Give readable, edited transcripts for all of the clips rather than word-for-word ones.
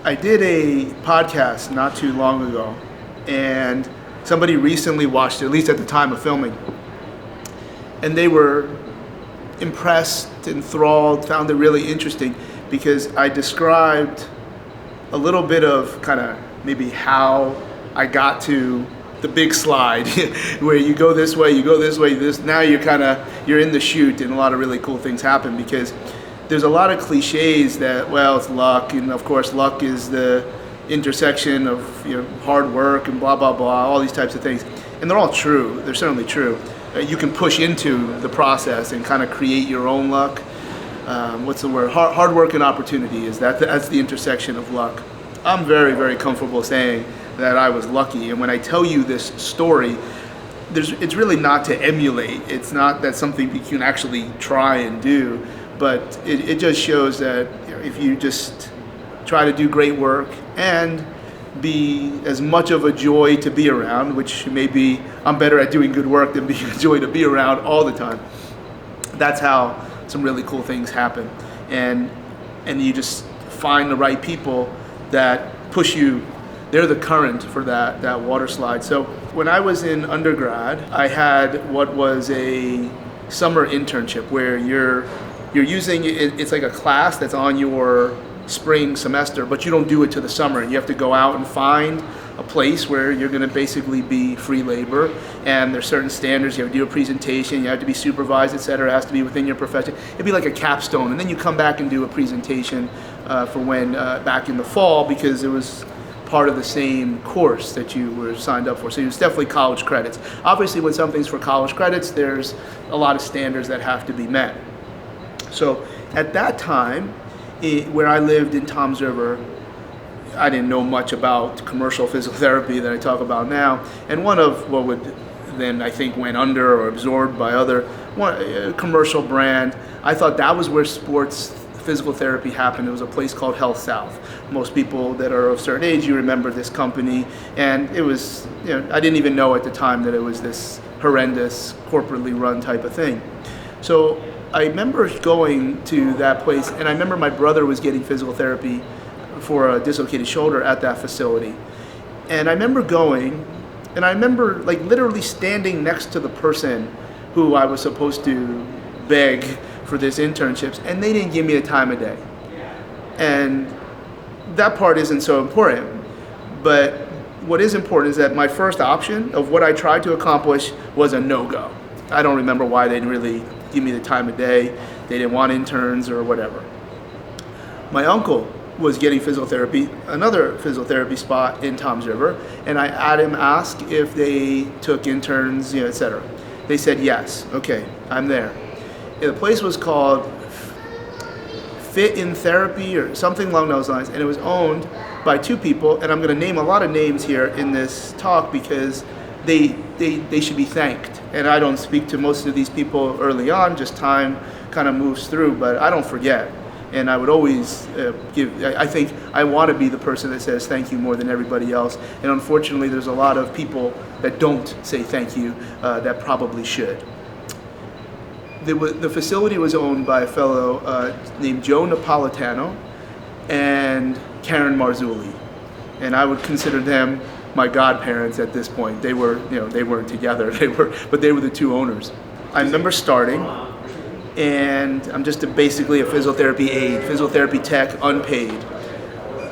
I did a podcast not too long ago, and somebody recently watched it, at least at the time of filming, and they were impressed, enthralled, found it really interesting because I described a little bit of kind of maybe how I got to the big slide where you go this way, now you're in the chute and a lot of really cool things happen because there's a lot of cliches that, well, it's luck, and of course luck is the intersection of hard work and blah, blah, blah, all these types of things. And they're all true, they're certainly true. You can push into the process and kind of create your own luck. What's the word? Hard work and opportunity, that's the intersection of luck. I'm very, very comfortable saying that I was lucky, and when I tell you this story, it's really not to emulate. It's not that something you can actually try and do, but it just shows that if you just try to do great work and be as much of a joy to be around, which maybe I'm better at doing good work than being a joy to be around all the time. That's how some really cool things happen, and you just find the right people that push you. They're the current for that water slide. So when I was in undergrad, I had what was a summer internship where you're using it's like a class that's on your spring semester, but you don't do it to the summer, and you have to go out and find a place where you're going to basically be free labor, and there's certain standards. You have to do a presentation, you have to be supervised, etc. It has to be within your profession. It'd be like a capstone, and then you come back and do a presentation for when back in the fall, because it was part of the same course that you were signed up for. So it's definitely college credits. Obviously, when something's for college credits, there's a lot of standards that have to be met. So at that time, where I lived in Toms River, I didn't know much about commercial physical therapy that I talk about now. And one of what would then I think went under or absorbed by a commercial brand, I thought that was where sports physical therapy happened. It was a place called Health South. Most people that are of a certain age, you remember this company, and it was, I didn't even know at the time that it was this horrendous corporately run type of thing. So I remember going to that place, and I remember my brother was getting physical therapy for a dislocated shoulder at that facility. And I remember going, and I remember like literally standing next to the person who I was supposed to beg for this internships, and they didn't give me a time of day. And that part isn't so important, but what is important is that my first option of what I tried to accomplish was a no-go. I don't remember why they didn't really give me the time of day. They didn't want interns or whatever. My uncle was getting physical therapy, another physical therapy spot in Toms River, and I had him ask if they took interns, etc. They said yes. Okay, I'm there. And the place was called Fit in Therapy or something along those lines, and it was owned by two people, and I'm going to name a lot of names here in this talk because they should be thanked. And I don't speak to most of these people early on, just time kind of moves through, but I don't forget. And I would always I think I want to be the person that says thank you more than everybody else. And unfortunately, there's a lot of people that don't say thank you that probably should. The facility was owned by a fellow named Joe Napolitano and Karen Marzulli. And I would consider them my godparents at this point. They were, they weren't together, but they were the two owners. I remember starting, and I'm just basically a physiotherapy aide, physiotherapy tech, unpaid.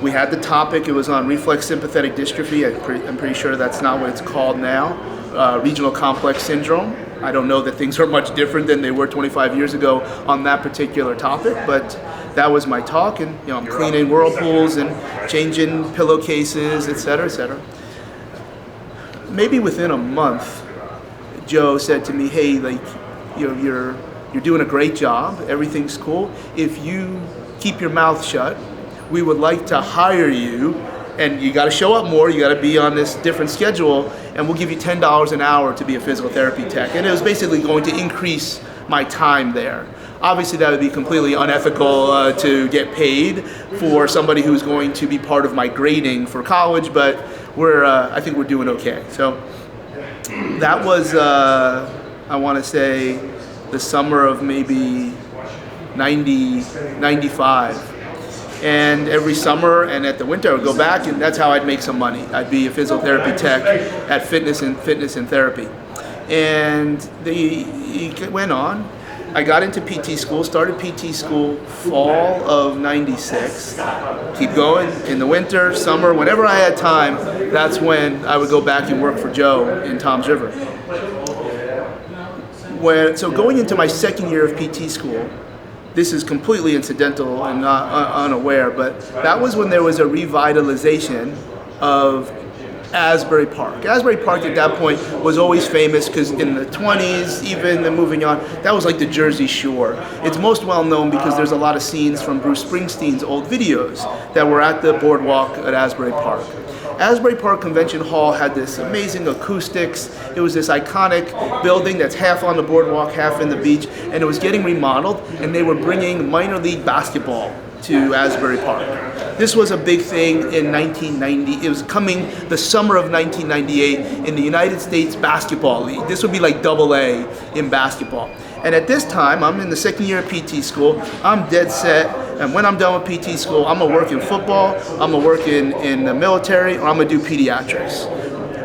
We had the topic, it was on reflex sympathetic dystrophy. I'm pretty sure that's not what it's called now, regional complex syndrome. I don't know that things are much different than they were 25 years ago on that particular topic, but that was my talk, and I'm cleaning whirlpools and changing pillowcases, et cetera, et cetera. Maybe within a month, Joe said to me, hey, you're doing a great job, everything's cool. If you keep your mouth shut, we would like to hire you, and you got to show up more, you got to be on this different schedule, and we'll give you $10 an hour to be a physical therapy tech. And it was basically going to increase my time there. Obviously that would be completely unethical to get paid for somebody who's going to be part of my grading for college, but I think we're doing okay. So that was, I want to say, the summer of maybe 95. And every summer and at the winter I would go back, and that's how I'd make some money. I'd be a physiotherapy tech at fitness and therapy. And it went on. I got into PT school, started PT school fall of 96. Keep going in the winter, summer, whenever I had time, that's when I would go back and work for Joe in Toms River. So going into my second year of PT school, this is completely incidental and not unaware, but that was when there was a revitalization of Asbury Park. Asbury Park at that point was always famous because in the 20s, even moving on, that was like the Jersey Shore. It's most well known because there's a lot of scenes from Bruce Springsteen's old videos that were at the boardwalk at Asbury Park. Asbury Park Convention Hall had this amazing acoustics. It was this iconic building that's half on the boardwalk, half in the beach, and it was getting remodeled, and they were bringing minor league basketball to Asbury Park. This was a big thing in 1990. It was coming the summer of 1998 in the United States Basketball League. This would be like AA in basketball. And at this time, I'm in the second year of PT school. I'm dead set, and when I'm done with PT school, I'm gonna work in football, I'm gonna work in the military, or I'm gonna do pediatrics.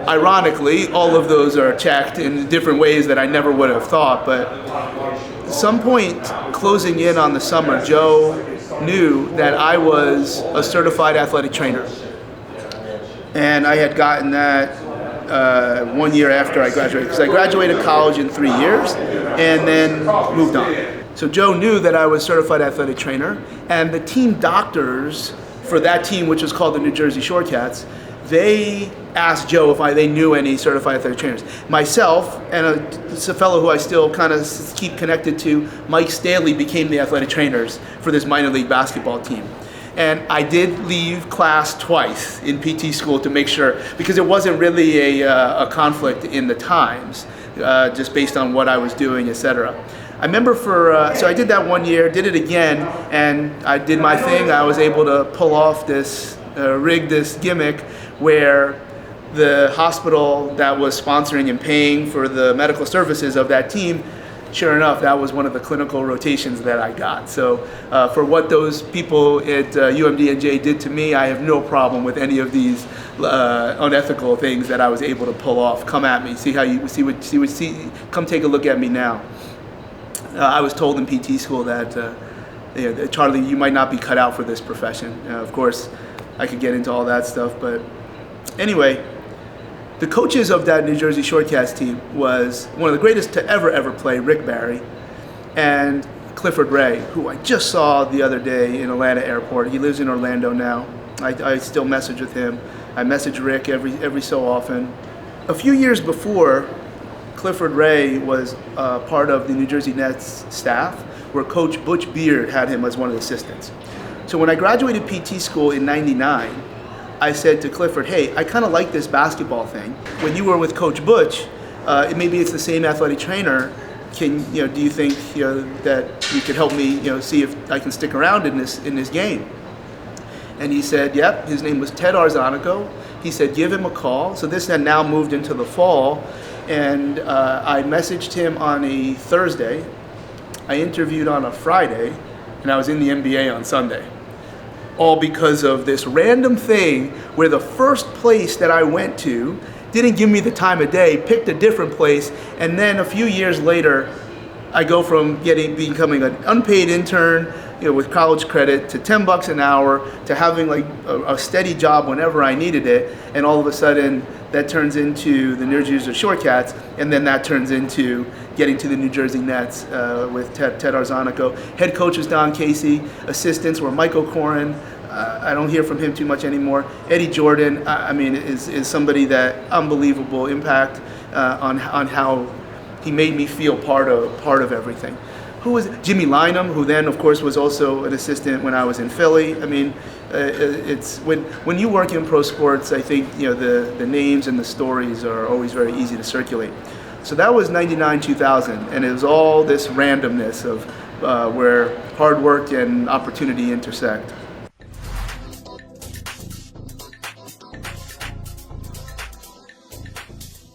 Ironically, all of those are checked in different ways that I never would have thought, but at some point closing in on the summer, Joe knew that I was a certified athletic trainer. And I had gotten that 1 year after I graduated, because I graduated college in 3 years and then moved on. So Joe knew that I was a certified athletic trainer, and the team doctors for that team, which was called the New Jersey ShortCats, they asked Joe if they knew any certified athletic trainers. Myself and a fellow who I still kind of keep connected to, Mike Staley, became the athletic trainers for this minor league basketball team. And I did leave class twice in PT school to make sure, because it wasn't really a conflict in the times, just based on what I was doing, etc. I remember so I did that 1 year, did it again, and I did my thing. I was able to pull off rig this gimmick where the hospital that was sponsoring and paying for the medical services of that team, sure enough, that was one of the clinical rotations that I got. So for what those people at UMDNJ did to me, I have no problem with any of these unethical things that I was able to pull off. Come at me, come take a look at me now. I was told in PT school that, Charlie, you might not be cut out for this profession. Of course, I could get into all that stuff, but anyway, the coaches of that New Jersey ShortCats team was one of the greatest to ever play, Rick Barry, and Clifford Ray, who I just saw the other day in Atlanta Airport. He lives in Orlando now. I still message with him. I message Rick every so often. A few years before, Clifford Ray was part of the New Jersey Nets staff, where Coach Butch Beard had him as one of the assistants. So when I graduated PT school in '99, I said to Clifford, hey, I kind of like this basketball thing. When you were with Coach Butch, maybe it's the same athletic trainer. Do you think that you could help me, see if I can stick around in this game? And he said, yep. His name was Ted Arzonico. He said, give him a call. So this had now moved into the fall, and I messaged him on a Thursday. I interviewed on a Friday, and I was in the NBA on Sunday. All because of this random thing where the first place that I went to didn't give me the time of day, picked a different place, and then a few years later, I go from becoming an unpaid intern, with college credit, to $10 an hour, to having like a steady job whenever I needed it, and all of a sudden that turns into the New Jersey ShortCats, and then that turns into getting to the New Jersey Nets with Ted Arzonico. Head coach was Don Casey. Assistants were Michael Corrin. I don't hear from him too much anymore. Eddie Jordan, is somebody that unbelievable impact on how he made me feel part of everything. Who was Jimmy Lynam, who then of course was also an assistant when I was in Philly. It's when you work in pro sports, I think the names and the stories are always very easy to circulate. So that was '99, 2000, and it was all this randomness of where hard work and opportunity intersect.